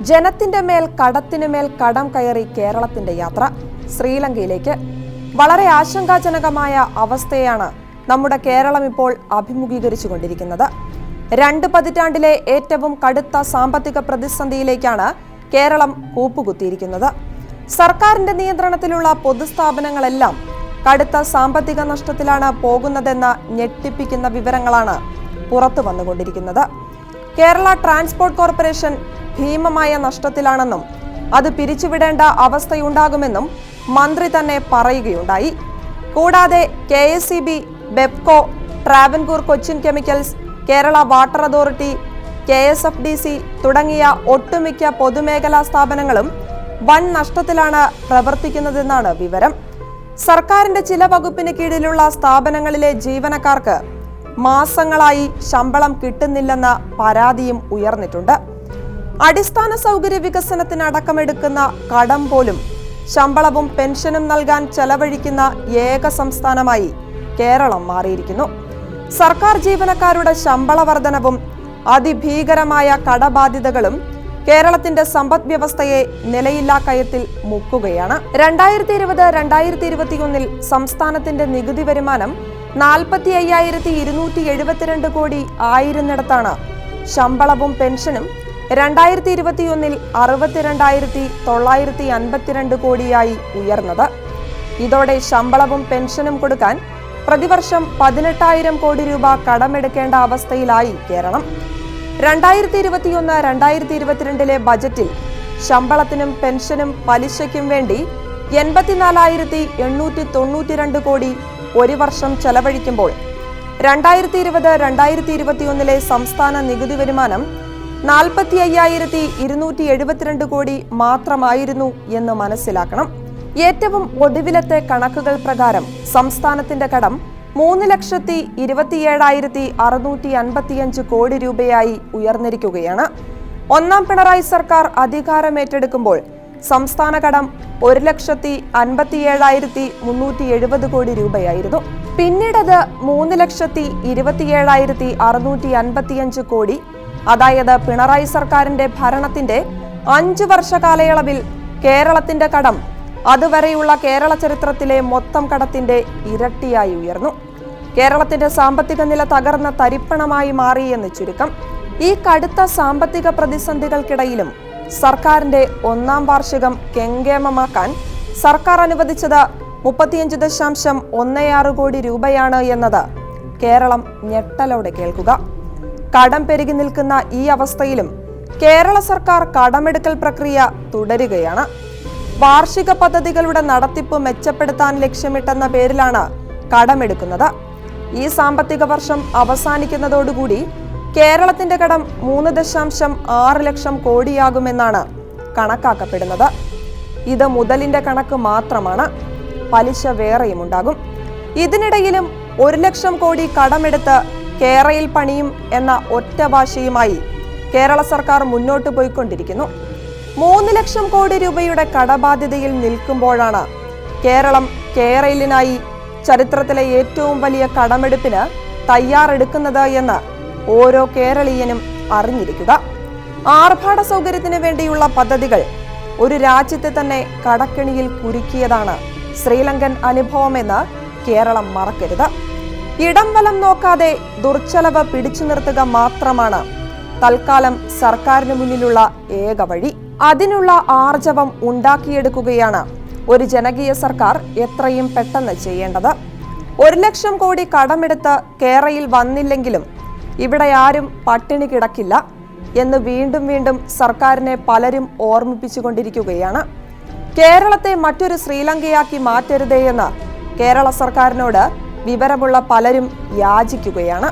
ജനത്തിന്റെ മേൽ കടത്തിനുമേൽ കടം കയറി കേരളത്തിന്റെ യാത്ര ശ്രീലങ്കയിലേക്ക്. വളരെ ആശങ്കാജനകമായ അവസ്ഥയാണ് നമ്മുടെ കേരളം ഇപ്പോൾ അഭിമുഖീകരിച്ചുകൊണ്ടിരിക്കുന്നത്. 2 പതിറ്റാണ്ടിലെ ഏറ്റവും കടുത്ത സാമ്പത്തിക പ്രതിസന്ധിയിലേക്കാണ് കേരളം കൂപ്പുകുത്തിയിരിക്കുന്നത്. സർക്കാരിന്റെ നിയന്ത്രണത്തിലുള്ള പൊതുസ്ഥാപനങ്ങളെല്ലാം കടുത്ത സാമ്പത്തിക നഷ്ടത്തിലാണ് പോകുന്നതെന്ന ഞെട്ടിപ്പിക്കുന്ന വിവരങ്ങളാണ് പുറത്തു വന്നുകൊണ്ടിരിക്കുന്നത്. കേരള ട്രാൻസ്പോർട്ട് കോർപ്പറേഷൻ ഭീമമായ നഷ്ടത്തിലാണെന്നും അത് പിരിച്ചുവിടേണ്ട അവസ്ഥയുണ്ടാകുമെന്നും മന്ത്രി തന്നെ പറയുകയുണ്ടായി. കൂടാതെ KSEB, Bevco, Travancore Cochin chemicals, Kerala water authority, KSFDC തുടങ്ങിയ ഒട്ടുമിക്ക പൊതുമേഖലാ സ്ഥാപനങ്ങളും വൻ നഷ്ടത്തിലാണ് പ്രവർത്തിക്കുന്നതെന്നാണ് വിവരം. സർക്കാരിന്റെ ചില വകുപ്പിന് കീഴിലുള്ള സ്ഥാപനങ്ങളിലെ ജീവനക്കാർക്ക് മാസങ്ങളായി ശമ്പളം കിട്ടുന്നില്ലെന്ന പരാതിയും ഉയർന്നിട്ടുണ്ട്. അടിസ്ഥാന സൗകര്യ വികസനത്തിനടക്കമെടുക്കുന്ന കടം പോലും ശമ്പളവും പെൻഷനും നൽകാൻ ചെലവഴിക്കുന്ന ഏക സംസ്ഥാനമായി കേരളം മാറിയിരിക്കുന്നു. സർക്കാർ ജീവനക്കാരുടെ ശമ്പള വർധനവും അതിഭീകരമായ കടബാധ്യതകളും കേരളത്തിന്റെ സമ്പദ് വ്യവസ്ഥയെ നിലയില്ലാ കയത്തിൽ മുക്കുകയാണ്. 2020-2021 സംസ്ഥാനത്തിന്റെ നികുതി വരുമാനം 45,272 കോടി ആയിരുന്നിടത്താണ് ശമ്പളവും പെൻഷനും 2021 62,952 കോടിയായി ഉയർന്നത്. ഇതോടെ ശമ്പളവും പെൻഷനും കൊടുക്കാൻ പ്രതിവർഷം 18,000 കോടി രൂപ കടമെടുക്കേണ്ട അവസ്ഥയിലായി കേരളം. 2021-2022 ബജറ്റിൽ ശമ്പളത്തിനും പെൻഷനും പലിശയ്ക്കും വേണ്ടി 84,892 കോടി ഒരു വർഷം ചെലവഴിക്കുമ്പോൾ 2020-2021 സംസ്ഥാന നികുതി വരുമാനം 45,272 കോടി മാത്രമായിരുന്നു എന്ന് മനസ്സിലാക്കണം. ഏറ്റവും ഒടുവിലത്തെ കണക്കുകൾ പ്രകാരം സംസ്ഥാനത്തിന്റെ കടം 3,27,655 കോടി രൂപയായി ഉയർന്നിരിക്കുകയാണ്. ഒന്നാം പിണറായി സർക്കാർ അധികാരമേറ്റെടുക്കുമ്പോൾ സംസ്ഥാന കടം 1,57,370 കോടി രൂപയായിരുന്നു. പിന്നീടത് 3,27,655 കോടി, അതായത് പിണറായി സർക്കാരിന്റെ ഭരണത്തിന്റെ 5 വർഷ കാലയളവിൽ കേരളത്തിന്റെ കടം അതുവരെയുള്ള കേരള ചരിത്രത്തിലെ മൊത്തം കടത്തിന്റെ ഇരട്ടിയായി ഉയർന്നു. കേരളത്തിന്റെ സാമ്പത്തിക നില തകർന്ന തരിപ്പണമായി മാറി എന്ന് ചുരുക്കം. ഈ കടുത്ത സാമ്പത്തിക പ്രതിസന്ധികൾക്കിടയിലും സർക്കാരിന്റെ 1-ാം വാർഷികം കെങ്കേമമാക്കാൻ സർക്കാർ അനുവദിച്ചത് 35.16 കോടി രൂപയാണ് എന്നത് കേരളം ഞെട്ടലോടെ കേൾക്കുക. കടം പെരുകി നിൽക്കുന്ന ഈ അവസ്ഥയിലും കേരള സർക്കാർ കടമെടുക്കൽ പ്രക്രിയ തുടരുകയാണ്. വാർഷിക പദ്ധതികളുടെ നടത്തിപ്പ് മെച്ചപ്പെടുത്താൻ ലക്ഷ്യമിട്ടെന്ന പേരിലാണ് കടമെടുക്കുന്നത്. ഈ സാമ്പത്തിക വർഷം അവസാനിക്കുന്നതോടുകൂടി കേരളത്തിന്റെ കടം 3.6 ലക്ഷം കോടിയാകുമെന്നാണ് കണക്കാക്കപ്പെടുന്നത്. ഇത് മുതലിന്റെ കണക്ക് മാത്രമാണ്, പലിശ വേറെയും ഉണ്ടാകും. ഇതിനിടയിലും 1 ലക്ഷം കോടി കടമെടുത്ത് കേരയിൽ പണിയും എന്ന ഒറ്റവാശിയുമായി കേരള സർക്കാർ മുന്നോട്ട് പോയിക്കൊണ്ടിരിക്കുന്നു. 3 ലക്ഷം കോടി രൂപയുടെ കടബാധ്യതയിൽ നിൽക്കുമ്പോഴാണ് കേരളം കേരളിനായി ചരിത്രത്തിലെ ഏറ്റവും വലിയ കടമെടുപ്പിന് തയ്യാറെടുക്കുന്നത് എന്ന് ഓരോ കേരളീയനും അറിഞ്ഞിരിക്കുക. ആർഭാട സൗകര്യത്തിന് വേണ്ടിയുള്ള പദ്ധതികൾ ഒരു രാജ്യത്തെ തന്നെ കടക്കെണിയിൽ കുരുക്കിയതാണ് ശ്രീലങ്കൻ അനുഭവമെന്ന് കേരളം മറക്കരുത്. ഇടം വലം നോക്കാതെ ദുർച്ചെലവ് പിടിച്ചു നിർത്തുക മാത്രമാണ് തൽക്കാലം സർക്കാരിന് മുന്നിലുള്ള ഏക വഴി. അതിനുള്ള ആർജവം ഉണ്ടാക്കിയെടുക്കുകയാണ് ഒരു ജനകീയ സർക്കാർ എത്രയും പെട്ടെന്ന് ചെയ്യേണ്ടത്. 1 ലക്ഷം കോടി കടമെടുത്ത് കേരളയിൽ വന്നില്ലെങ്കിലും ഇവിടെ ആരും പട്ടിണി കിടക്കില്ല എന്ന് വീണ്ടും വീണ്ടും സർക്കാരിനെ പലരും ഓർമ്മിപ്പിച്ചുകൊണ്ടിരിക്കുകയാണ്. കേരളത്തെ മറ്റൊരു ശ്രീലങ്കയാക്കി മാറ്റരുതേ എന്ന് കേരള സർക്കാരിനോട് വിവരമുള്ള പലരും യാചിക്കുകയാണ്.